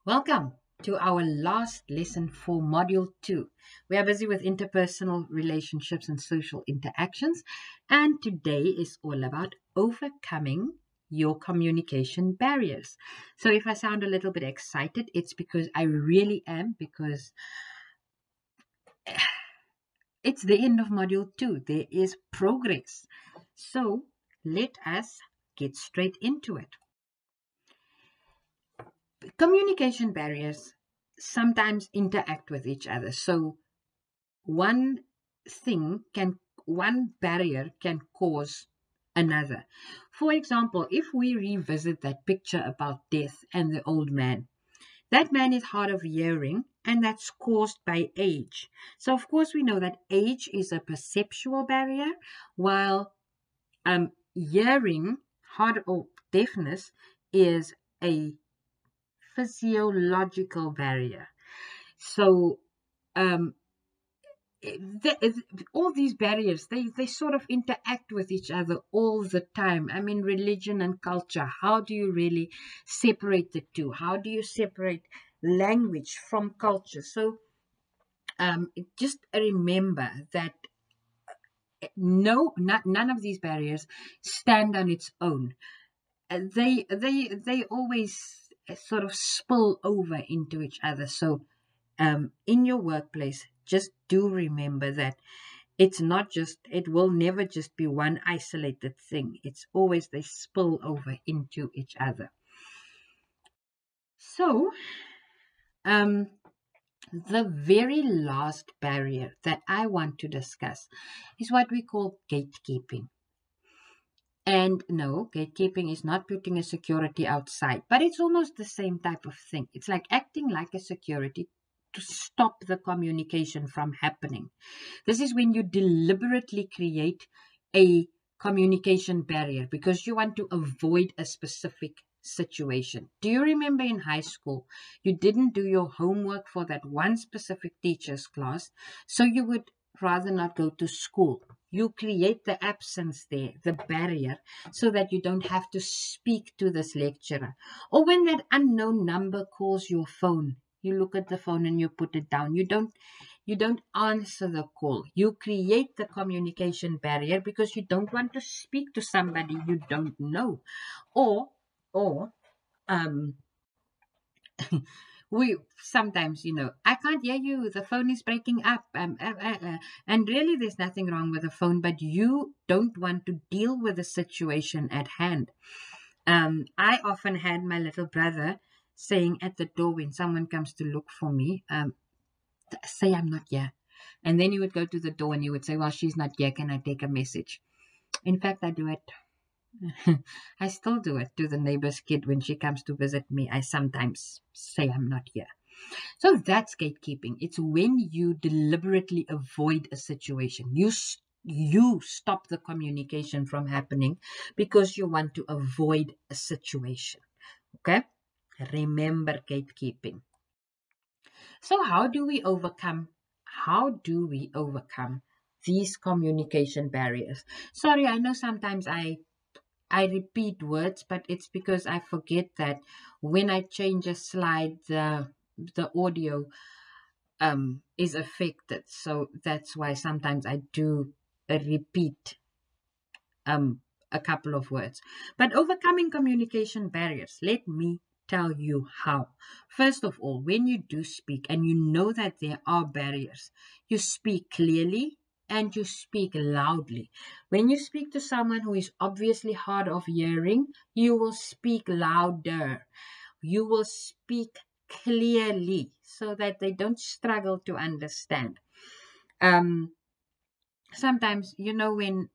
Welcome to our last lesson for Module 2. We are busy with interpersonal relationships and social interactions, and today is all about overcoming your communication barriers. So, if I sound a little bit excited, it's because I really am, because it's the end of Module 2. There is progress. So, let us get straight into it. Communication barriers sometimes interact with each other. So one one barrier can cause another. For example, if we revisit that picture about death and the old man, that man is hard of hearing, and that's caused by age. So of course we know that age is a perceptual barrier, while hearing, hard or deafness, is a physiological barrier. So um, all these barriers, they sort of interact with each other all the time. I mean, religion and culture, how do you really separate the two? How do you separate language from culture? So just remember that none of these barriers stand on its own. They always sort of spill over into each other. So in your workplace, just do remember that it will never just be one isolated thing. It's always they spill over into each other. So, the very last barrier that I want to discuss is what we call gatekeeping. And no, gatekeeping is not putting a security outside, but it's almost the same type of thing. It's like acting like a security to stop the communication from happening. This is when you deliberately create a communication barrier because you want to avoid a specific situation. Do you remember in high school, you didn't do your homework for that one specific teacher's class, so you would rather not go to school? You create the absence there, the barrier, so that you don't have to speak to this lecturer. Or when that unknown number calls your phone, you look at the phone and you put it down. You don't answer the call. You create the communication barrier because you don't want to speak to somebody you don't know. Or um we sometimes, I can't hear you, the phone is breaking up, and really there's nothing wrong with the phone, but you don't want to deal with the situation at hand. I often had my little brother saying at the door when someone comes to look for me, say I'm not here. And then you would go to the door and you would say, well, she's not here. Can I take a message? In fact, I do it. I still do it to the neighbor's kid when she comes to visit me. I sometimes say I'm not here. So that's gatekeeping. It's when you deliberately avoid a situation. You stop the communication from happening because you want to avoid a situation. Okay? Remember gatekeeping. So how do we overcome these communication barriers? Sorry, I know sometimes I repeat words, but it's because I forget that when I change a slide, the audio is affected. So that's why sometimes I do repeat a couple of words. But overcoming communication barriers, let me tell you how. First of all, when you do speak and you know that there are barriers, you speak clearly and you speak loudly. When you speak to someone who is obviously hard of hearing, you will speak louder. You will speak clearly so that they don't struggle to understand. Sometimes, when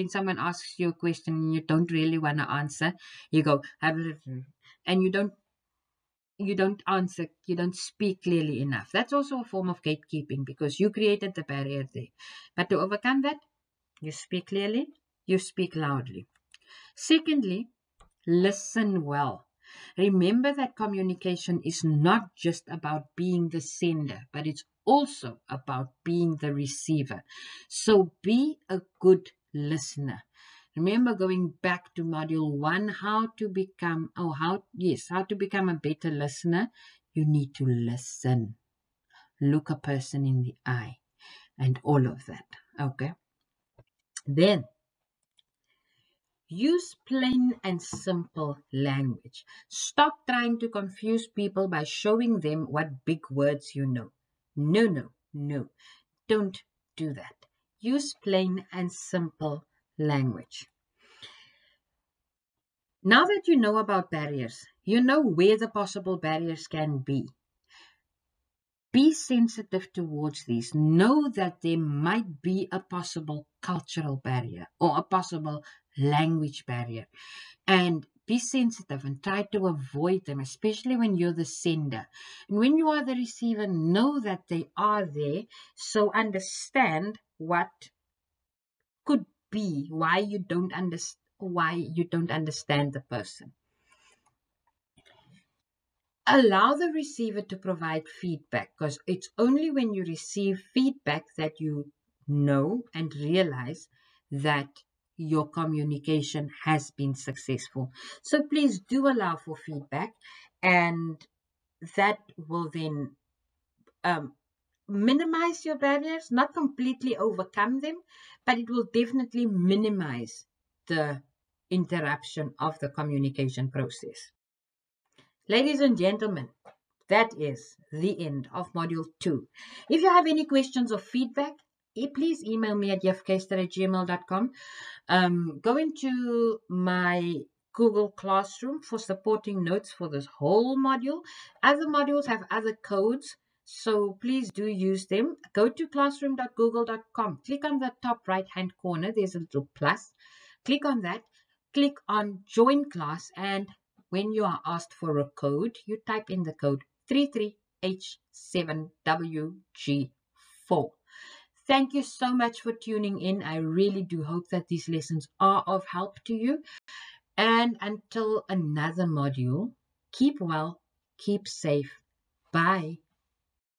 someone asks you a question and you don't really want to answer, you go and you don't answer, you don't speak clearly enough. That's also a form of gatekeeping because you created the barrier there. But to overcome that, you speak clearly, you speak loudly. Secondly, listen well. Remember that communication is not just about being the sender, but it's also about being the receiver. So be a good listener. Remember, going back to module 1, how to become a better listener. You need to listen, look a person in the eye, and all of that. Okay. Then use plain and simple language. Stop trying to confuse people by showing them what big words you know. No, no, no. Don't do that. Use plain and simple language. Now that you know about barriers, you know where the possible barriers can be. Be sensitive towards these. Know that there might be a possible cultural barrier or a possible language barrier. And be sensitive and try to avoid them, especially when you're the sender. And when you are the receiver, know that they are there. So understand what could be why you don't understand the person. Allow the receiver to provide feedback, because it's only when you receive feedback that you know and realize that your communication has been successful. So please do allow for feedback, and that will then minimize your barriers, not completely overcome them, but it will definitely minimize the interruption of the communication process. Ladies and gentlemen, that is the end of Module 2. If you have any questions or feedback, please email me at jeffkeister@gmail.com. Go into my Google Classroom for supporting notes for this whole module. Other modules have other codes, so please do use them. Go to classroom.google.com. Click on the top right-hand corner. There's a little plus. Click on that. Click on Join Class, and when you are asked for a code, you type in the code 33H7WG4. Thank you so much for tuning in. I really do hope that these lessons are of help to you. And until another module, keep well, keep safe. Bye.